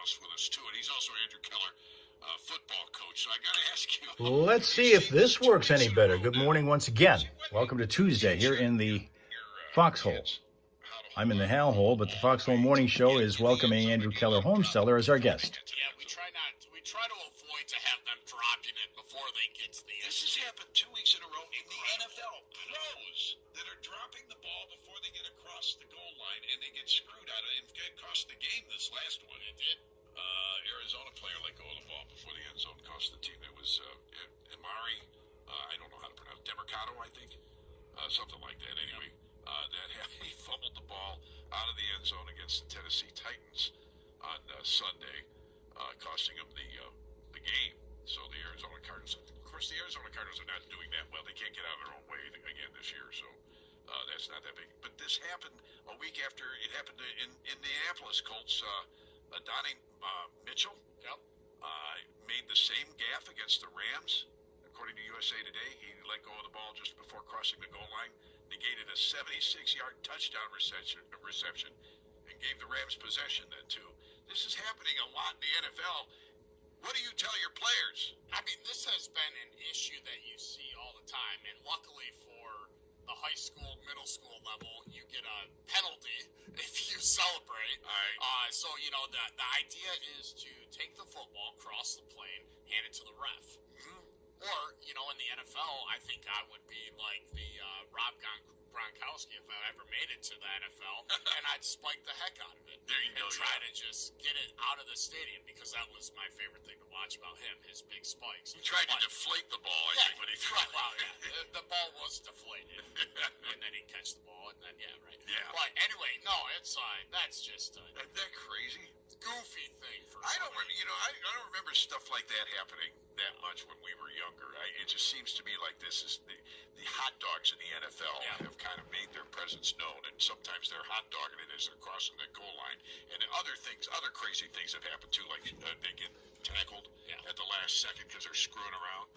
Maas with us too, and he's also Andrew Keller, football coach. So I got to ask you. Let's see if this works any better. Good morning once again. Welcome to Tuesday here in the Foxhole. I'm in the Hal Hole, but the Foxhole Morning Show is welcoming Andrew Keller, Homeseller, as our guest. Yeah, we try to avoid to have them dropping it before they get to the end. This has happened 2 weeks in a row in the NFL. Pros that are dropping the ball before they get across the goal line, and they get screwed out of it. It cost the game this last one. It did. Arizona player let go of the ball before the end zone, cost the team. It was Amari, I don't know how to pronounce it, Demercado, I think, something like that. Anyway, he fumbled the ball out of the end zone against the Tennessee Titans on Sunday, costing him the game. So the Arizona Cardinals, of course, the Arizona Cardinals are not doing that well. They can't get out of their own way again this year, so that's not that big. But this happened a week after it happened in Indianapolis. Colts, Donnie Mitchell made the same gaffe against the Rams. According to USA Today, he let go of the ball just before crossing the goal line, negated a 76-yard touchdown reception, and gave the Rams possession then, too. This is happening a lot in the NFL. What do you tell your players? I mean, this has been an issue that you see all the time, and luckily for the high school, middle school level, you get a penalty if you celebrate. All right. So, you know, the idea is to take the football, cross the plane, hand it to the ref. Mm-hmm. Or, you know, in the NFL, I think I would be like the Rob Gronkowski if I ever made it to the NFL, and I'd spike the heck out of it. There you go, and try to just get it out of the stadium, because that was my favorite thing to watch about him, his big spikes. He tried to deflate the ball, I think, when he threw it. Well, yeah, the ball was deflated, and then he'd catch the ball, and then, right. Yeah. But anyway, no, it's that's just Isn't that crazy? goofy thing for I don't somebody. remember stuff like that happening that much when we were younger. It just seems to me like this is the hot dogs in the NFL have kind of made their presence known, and sometimes they're hot dogging it as they're crossing the goal line. And other crazy things have happened too, like they get tackled at the last second because they're screwing around.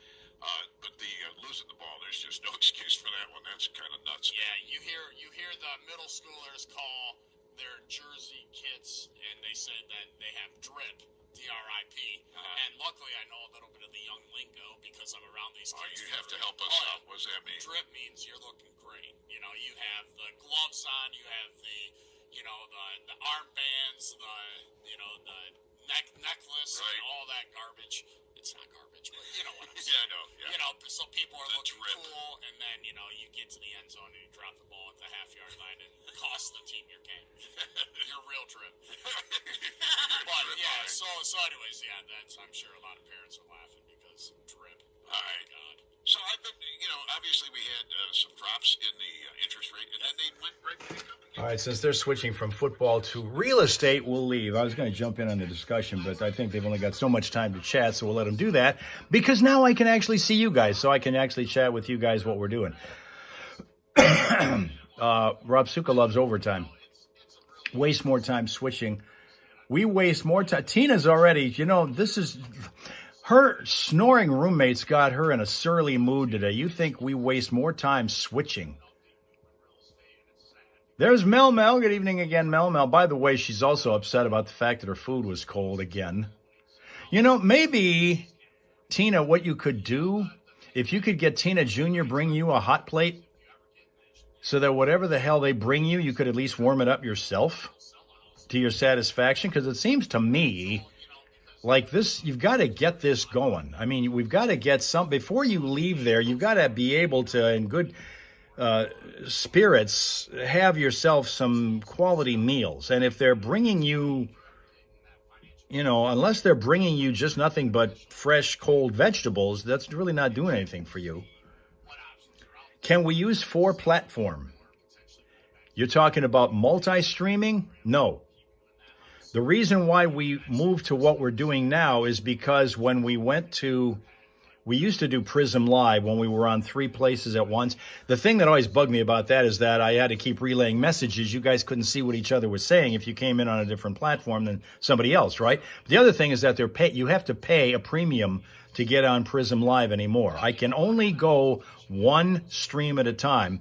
But the losing the ball, there's just no excuse for that one. That's kind of nuts. Yeah, you hear the middle schoolers call their jersey kits, and they say that they have drip, D-R-I-P. And luckily, I know a little bit of the young lingo because I'm around these kids. You have to help us out. What does that mean? Drip means you're looking great. You know, you have the gloves on, you have the armbands, the necklace, and all that garbage. It's not garbage, but you know what I'm saying. Yeah, I know. Yeah. You know, so people are looking drip. cool, and then, you get to the end zone and you drop the ball at the half-yard line and cost the team your game. You're real drip. But, yeah, so anyways, that's, I'm sure a lot of parents are laughing because drip. All right. God. So I've been, obviously we had some drops in the interest rate, and then they went right back up again. All right, since they're switching from football to real estate, we'll leave. I was going to jump in on the discussion, but I think they've only got so much time to chat, so we'll let them do that, because now I can actually see you guys, so I can actually chat with you guys what we're doing. Rob Suka loves overtime. Waste more time switching. We waste more time. Tina's already, this is... Her snoring roommates got her in a surly mood today. You think we waste more time switching? There's Mel. Good evening again, Mel. By the way, she's also upset about the fact that her food was cold again. Maybe, Tina, what you could do, if you could get Tina Jr. bring you a hot plate, so that whatever the hell they bring you, you could at least warm it up yourself to your satisfaction. Because it seems to me like this, you've got to get this going. I mean, we've got to get some, before you leave there, you've got to be able to, in good spirits, have yourself some quality meals. And if they're bringing you, unless they're bringing you just nothing but fresh, cold vegetables, that's really not doing anything for you. Can we use 4 platform? You're talking about multi-streaming? No. The reason why we moved to what we're doing now is because when we used to do Prism Live when we were on 3 places at once. The thing that always bugged me about that is that I had to keep relaying messages. You guys couldn't see what each other was saying if you came in on a different platform than somebody else, right? But the other thing is that you have to pay a premium to get on Prism Live anymore. I can only go one stream at a time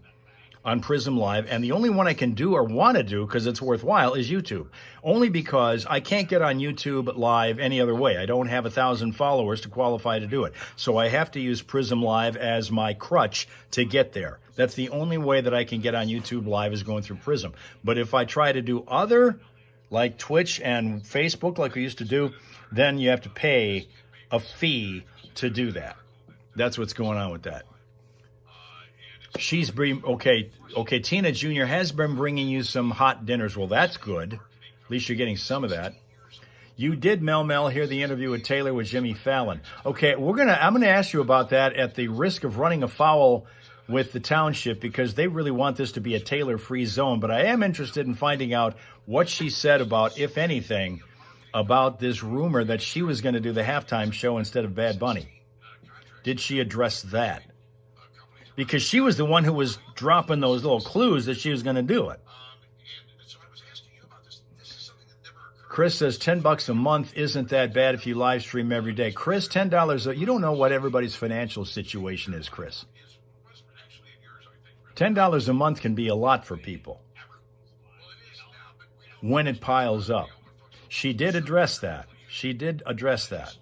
on Prism Live, and the only one I can do or want to do, because it's worthwhile, is YouTube. Only because I can't get on YouTube Live any other way. I don't have 1,000 followers to qualify to do it. So I have to use Prism Live as my crutch to get there. That's the only way that I can get on YouTube Live, is going through Prism. But if I try to do other, like Twitch and Facebook, like we used to do, then you have to pay a fee to do that. That's what's going on with that. She's okay. Tina Jr. has been bringing you some hot dinners. Well, that's good. At least you're getting some of that. You did, Mel, hear the interview with Taylor with Jimmy Fallon. Okay, I'm gonna ask you about that at the risk of running afoul with the township, because they really want this to be a Taylor-free zone. But I am interested in finding out what she said about, if anything, about this rumor that she was going to do the halftime show instead of Bad Bunny. Did she address that? Because she was the one who was dropping those little clues that she was going to do it. Chris says $10 a month isn't that bad if you live stream every day. Chris, $10, you don't know what everybody's financial situation is, Chris. $10 a month can be a lot for people when it piles up. She did address that. She did address that.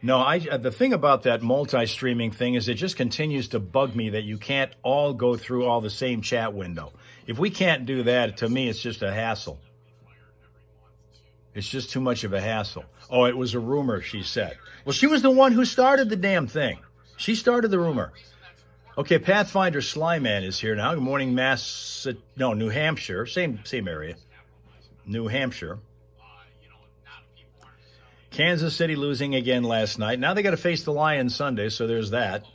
No, the thing about that multi-streaming thing is it just continues to bug me that you can't all go through all the same chat window. If we can't do that, to me, it's just a hassle. It's just too much of a hassle. Oh, it was a rumor, she said. Well, she was the one who started the damn thing. She started the rumor. Okay, Pathfinder Slyman is here now. Good morning, New Hampshire. Same area. New Hampshire. Kansas City losing again last night. Now they got to face the Lions Sunday, so there's that.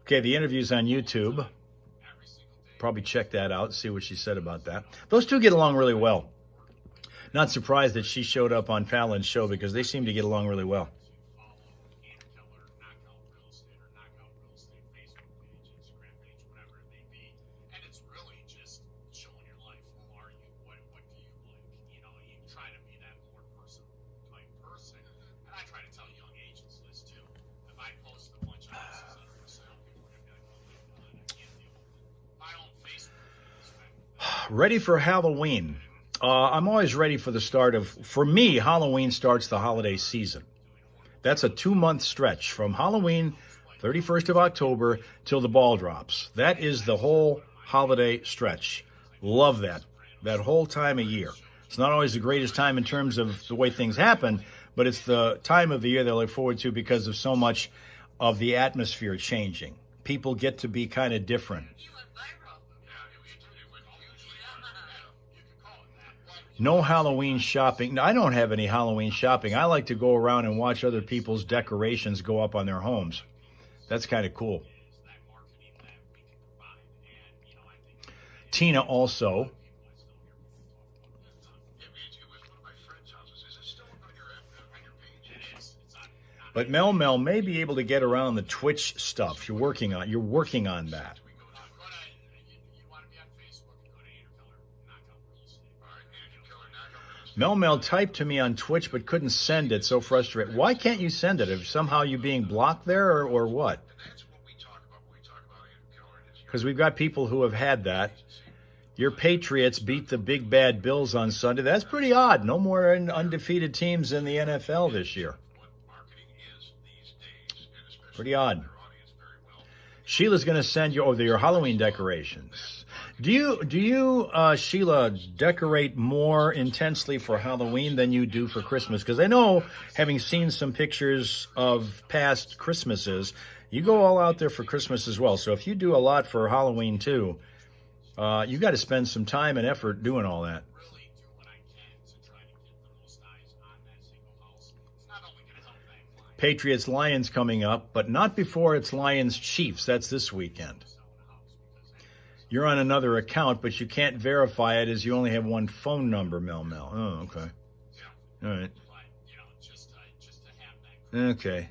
Okay, the interview's on YouTube. Probably check that out, see what she said about that. Those two get along really well. Not surprised that she showed up on Fallon's show, because they seem to get along really well. Ready for Halloween. I'm always ready for the start of, for me, Halloween starts the holiday season. That's a 2-month stretch from Halloween, 31st of October, till the ball drops. That is the whole holiday stretch. Love that whole time of year. It's not always the greatest time in terms of the way things happen, but it's the time of the year that I look forward to because of so much of the atmosphere changing. People get to be kind of different. No Halloween shopping. No, I don't have any Halloween shopping. I like to go around and watch other people's decorations go up on their homes. That's kind of cool. Tina also. But Mel may be able to get around the Twitch stuff. You're working on that. Mel typed to me on Twitch but couldn't send it. So frustrated. Why can't you send it? If somehow you being blocked there or what? Because we've got people who have had that. Your Patriots beat the big bad Bills on Sunday. That's pretty odd. No more undefeated teams in the NFL this year. Pretty odd. Sheila's going to send you your Halloween decorations. Do you, Sheila, decorate more intensely for Halloween than you do for Christmas? Because I know, having seen some pictures of past Christmases, you go all out there for Christmas as well. So if you do a lot for Halloween too, you got to spend some time and effort doing all that. Patriots Lions coming up, but not before it's Lions Chiefs. That's this weekend. You're on another account, but you can't verify it as you only have one phone number, Mel. Oh, okay. All right. Okay.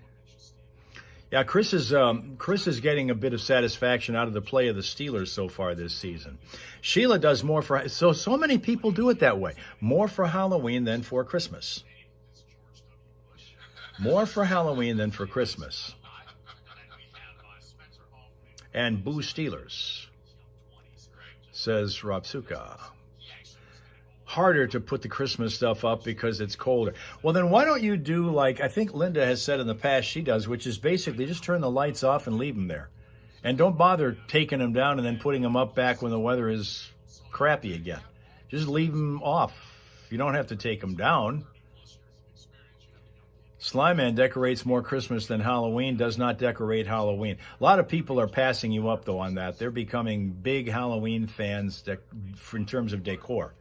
Yeah, Chris is getting a bit of satisfaction out of the play of the Steelers so far this season. Sheila does more for, so many people do it that way. More for Halloween than for Christmas. More for Halloween than for Christmas. And Boo Steelers, says Robsuka. Harder to put the Christmas stuff up because it's colder. Well, then why don't you do like I think Linda has said in the past she does, which is basically just turn the lights off and leave them there. And don't bother taking them down and then putting them up back when the weather is crappy again. Just leave them off. You don't have to take them down. Sly Man decorates more Christmas than Halloween, does not decorate Halloween. A lot of people are passing you up, though, on that. They're becoming big Halloween fans in terms of decor.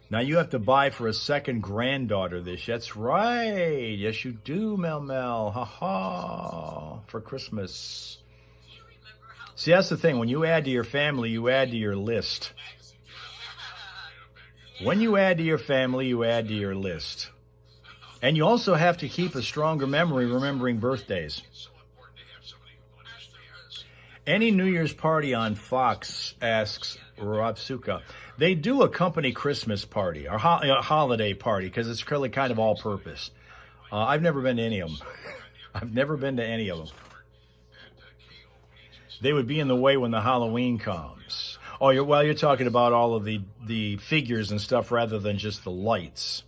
Now, you have to buy for a second granddaughter this year. That's right. Yes, you do, Mel Mel. Ha-ha. For Christmas. See, that's the thing. When you add to your family, you add to your list. When you add to your family, you add to your list. And you also have to keep a stronger memory remembering birthdays. Any New Year's party on Fox, asks Robsuka. They do a company Christmas party, or holiday party, because it's really kind of all-purpose. I've never been to any of them. I've never been to any of them. They would be in the way when the Halloween comes. Oh, you're talking about all of the figures and stuff rather than just the lights.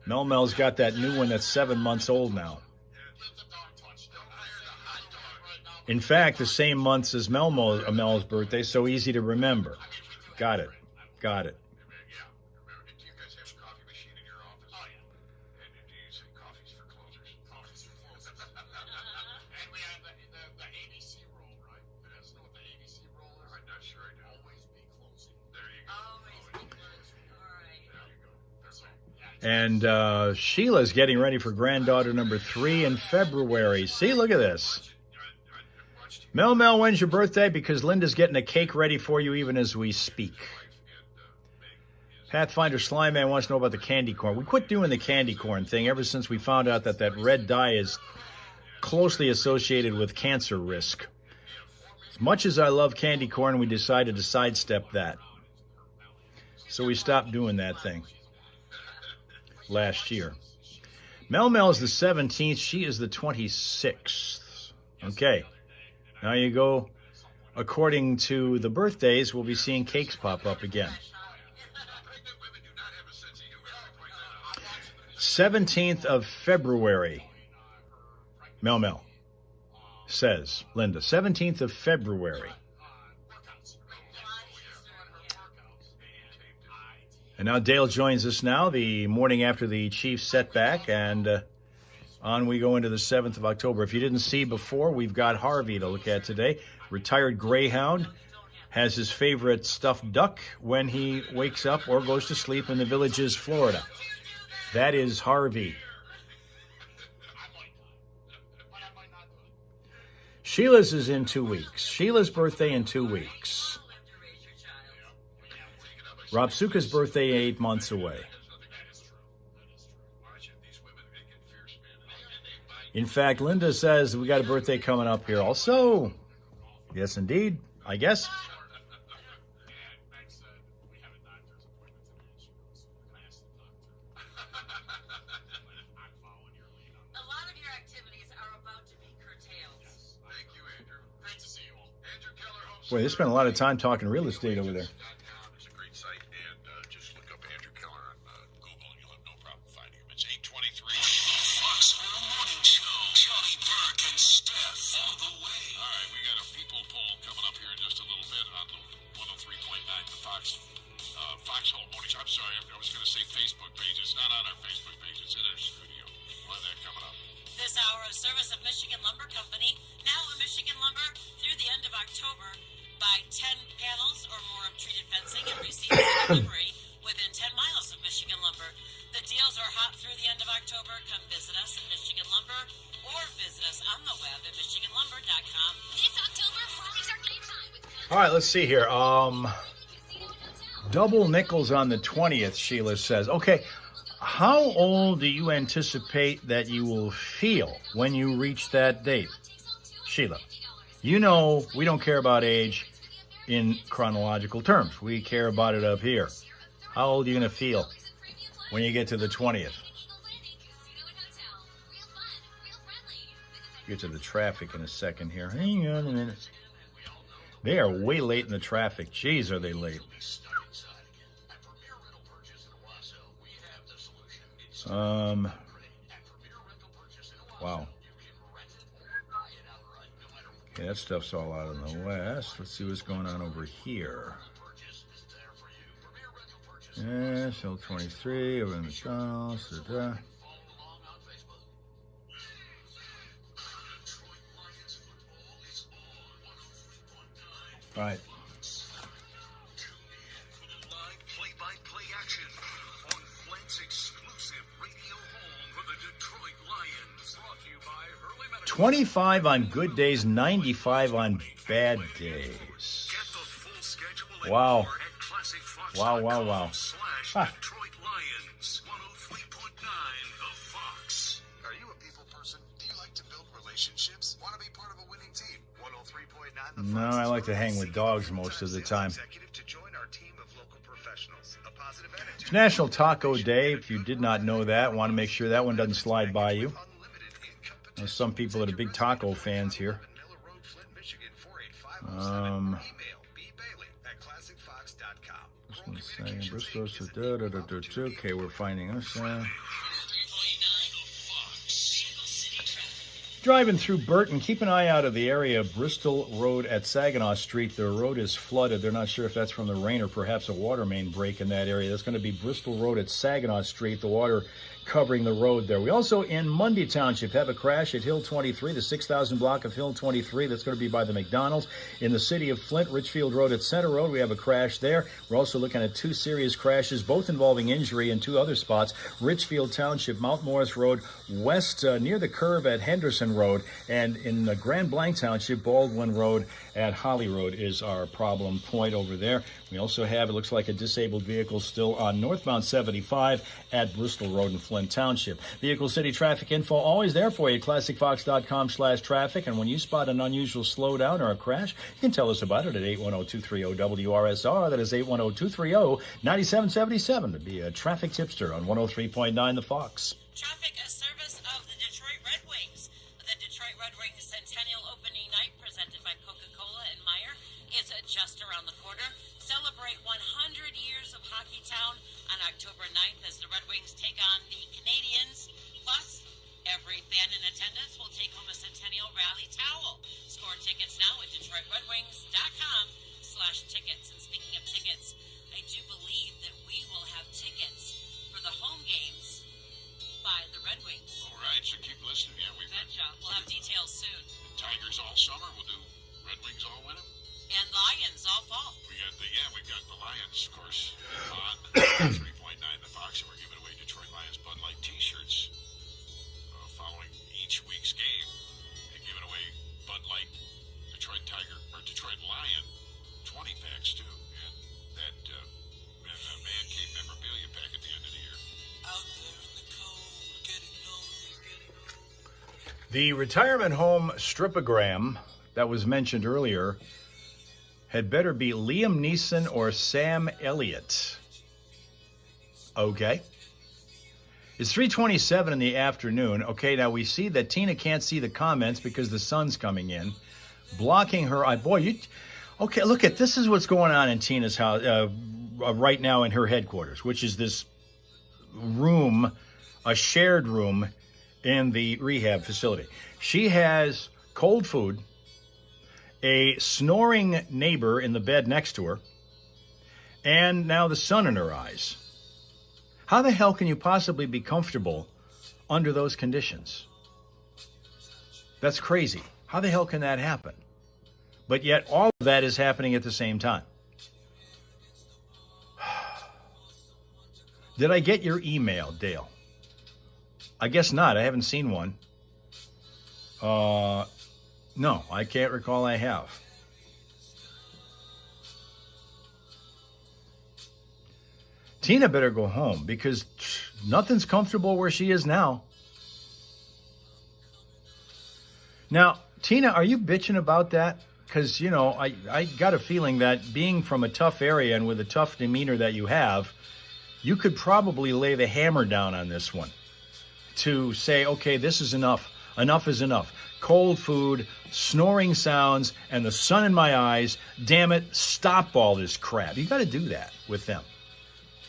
Mel Mel's got that new one that's 7 months old now. In fact, the same months as Mel's birthday, so easy to remember. Got it. Got it. Do you guys have a coffee machine in your office? Oh, yeah. And do you use coffees for closers? Coffees for closers. And we have the ABC rule, right? You guys know what the ABC rule is? I'm not sure I do. Always be closing. There you go. Always be closing. All right. There you go. That's all. And Sheila's getting ready for granddaughter number 3 in February. See, look at this. Mel, when's your birthday? Because Linda's getting a cake ready for you even as we speak. Pathfinder Slyman wants to know about the candy corn. We quit doing the candy corn thing ever since we found out that red dye is closely associated with cancer risk. As much as I love candy corn, we decided to sidestep that. So we stopped doing that thing last year. Mel is the 17th. She is the 26th. Okay. Now you go, according to the birthdays, we'll be seeing cakes pop up again. 17th of February, Mel says, Linda. 17th of February. And now Dale joins us now, the morning after the Chiefs setback, and on we go into the 7th of October. If you didn't see before, we've got Harvey to look at today. Retired greyhound, has his favorite stuffed duck when he wakes up or goes to sleep in the Villages, Florida. That is Harvey. Sheila's is in 2 weeks. Sheila's birthday in 2 weeks. Robsuka's birthday 8 months away. In fact, Linda says we got a birthday coming up here also. Yes, indeed. I guess. A lot of your activities are about to be curtailed. Thank you, Andrew. Great to see you all. Andrew Keller hosts. Boy, they spent a lot of time talking real estate over there. It's a great site, and just look up Andrew Keller on Google, and you'll have no problem finding him. It's 823. Foxhole Morning Show. Charlie Burke and Steph all the way. All right, we got a people poll coming up here in just a little bit on 103.9, the Foxhole Morning Show. I'm sorry, I was going to say Facebook page. It's not on our Facebook page. It's in our studio. We'll have that coming up. This hour of service of Michigan Lumber Company, now at Michigan Lumber through the end of October. Buy 10 panels or more of treated fencing and receive delivery within 10 miles of Michigan Lumber. The deals are hot through the end of October. Come visit us at Michigan Lumber or visit us on the web at MichiganLumber.com. This October, Fridays are game time with All right, let's see here. Double nickels on the 20th, Sheila says. Okay, how old do you anticipate that you will feel when you reach that date? Sheila, you know we don't care about age in chronological terms. We care about it up here. How old are you going to feel when you get to the 20th? get to the traffic in a second here. Hang on a minute. They are way late in the traffic. Jeez, are they late. Wow. Okay, that stuff's all out in the west. Let's see what's going on over here. Yeah, Hill 23, over in McDonald's. All right. Live play-by-play action on Flint's exclusive radio home for the Detroit Lions. Brought to you by Hurley Medical. 25 on good days, 95 on bad days. Get the full schedule and Wow. more at ClassicFox.com Wow. Ah. /Detroit Lions. 103.9 The Fox. Are you a people person? Do you like to build relationships? Want to be part of a winning team? 103.9 The Fox. No, I like to hang with dogs most of the time. Executive to join our team of local professionals. A positive attitude. It's National Taco Day. If you did not know that, want to make sure that one doesn't slide by you. Unlimited income There's some people that are big taco fans here. Manila Road, Flint, Michigan, 48507. Email bbailey@classicfox.com. Okay, we're finding this. Driving through Burton, keep an eye out of the area of Bristol Road at Saginaw Street. The road is flooded. They're not sure if that's from the rain or perhaps a water main break in that area. That's going to be Bristol Road at Saginaw Street. The water covering the road there. We also in Mundy Township have a crash at Hill 23, the 6,000 block of Hill 23. That's going to be by the McDonald's. In the city of Flint, Richfield Road at Center Road, we have a crash there. We're also looking at two serious crashes, both involving injury in two other spots. Richfield Township, Mount Morris Road, west near the curve at Henderson Road, and in Grand Blanc Township, Baldwin Road at Holly Road is our problem point over there. We also have, it looks like, a disabled vehicle still on northbound 75 at Bristol Road in Flint Township. Vehicle City traffic info always there for you at classicfox.com/traffic. And when you spot an unusual slowdown or a crash, you can tell us about it at 810-230-WRSR. That is 810-230-9777 to be a traffic tipster on 103.9 The Fox. Traffic, a service of the Detroit Red Wings. The Detroit Red Wings Centennial Opening Night, presented by Coca-Cola and Meyer, is just around the corner. Celebrate 100 years of Hockey Town on October 9th as the Red Wings take on the Canadians. Plus, every fan in attendance will take home a Centennial Rally towel. Score tickets now at DetroitRedWings.com/tickets. And speaking of tickets, I do believe that we will have tickets for the home games by the Red Wings. All right, so keep listening. Yeah, we've got Betcha. We'll have details soon. Tigers all summer. We'll do Red Wings all winter. And Lions all fall. We've got the Lions, of course, on 3.9 The Fox, and we're giving away Detroit Lions Bud Light T-shirts following each week's game, and giving away Bud Light Detroit Tiger or Detroit Lion 20 packs too, and that Man Cave memorabilia pack at the end of the year. Out there in the cold, getting lonely. The retirement home stripogram that was mentioned earlier had better be Liam Neeson or Sam Elliott. Okay. It's 3:27 in the afternoon. Okay, now we see that Tina can't see the comments because the sun's coming in, blocking her eye. Boy, you... Okay, look at this is what's going on in Tina's house right now in her headquarters, which is this room, a shared room in the rehab facility. She has cold food, a snoring neighbor in the bed next to her, and now the sun in her eyes. How the hell can you possibly be comfortable under those conditions? That's crazy. How the hell can that happen? But yet all of that is happening at the same time. Did I get your email, Dale? I guess not. I haven't seen one. No, I can't recall I have. Tina better go home because nothing's comfortable where she is now. Now, Tina, are you bitching about that? Because, you know, I got a feeling that being from a tough area and with a tough demeanor that you have, you could probably lay the hammer down on this one to say, okay, this is enough. Enough is enough. cold food, snoring sounds, and the sun in my eyes. Damn it, stop all this crap. You got to do that with them.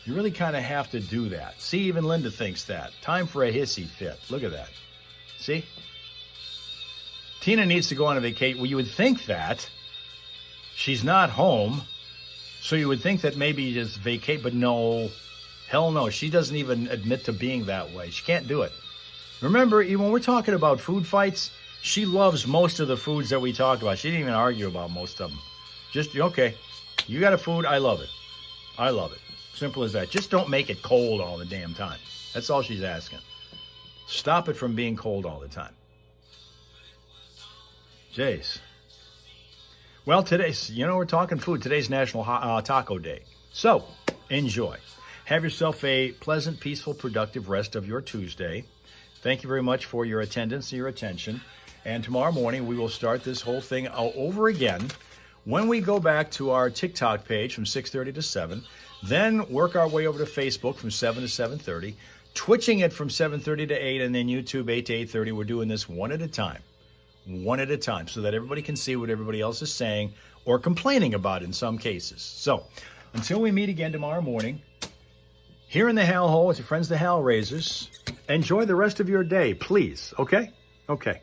You really kind of have to do that. See, even Linda thinks that. Time for a hissy fit. Look at that. See? Tina needs to go on a vacation. Well, you would think that. She's not home. So you would think that maybe just vacate, but no. Hell no. She doesn't even admit to being that way. She can't do it. Remember, even when we're talking about food fights, she loves most of the foods that we talk about. She didn't even argue about most of them. Just, okay, you got a food, I love it. I love it. Simple as that. Just don't make it cold all the damn time. That's all she's asking. Stop it from being cold all the time. Jace. Well, today's, we're talking food. Today's National Taco Day. So, enjoy. Have yourself a pleasant, peaceful, productive rest of your Tuesday. Thank you very much for your attendance and your attention. And tomorrow morning, we will start this whole thing over again when we go back to our TikTok page from 6:30 to 7. Then work our way over to Facebook from 7 to 7:30. Twitching it from 7:30 to 8. And then YouTube 8 to 8:30. We're doing this one at a time. One at a time, so that everybody can see what everybody else is saying or complaining about in some cases. So, until we meet again tomorrow morning, here in the Hal Hole with your friends, the Hal Raisers, enjoy the rest of your day, please. Okay? Okay.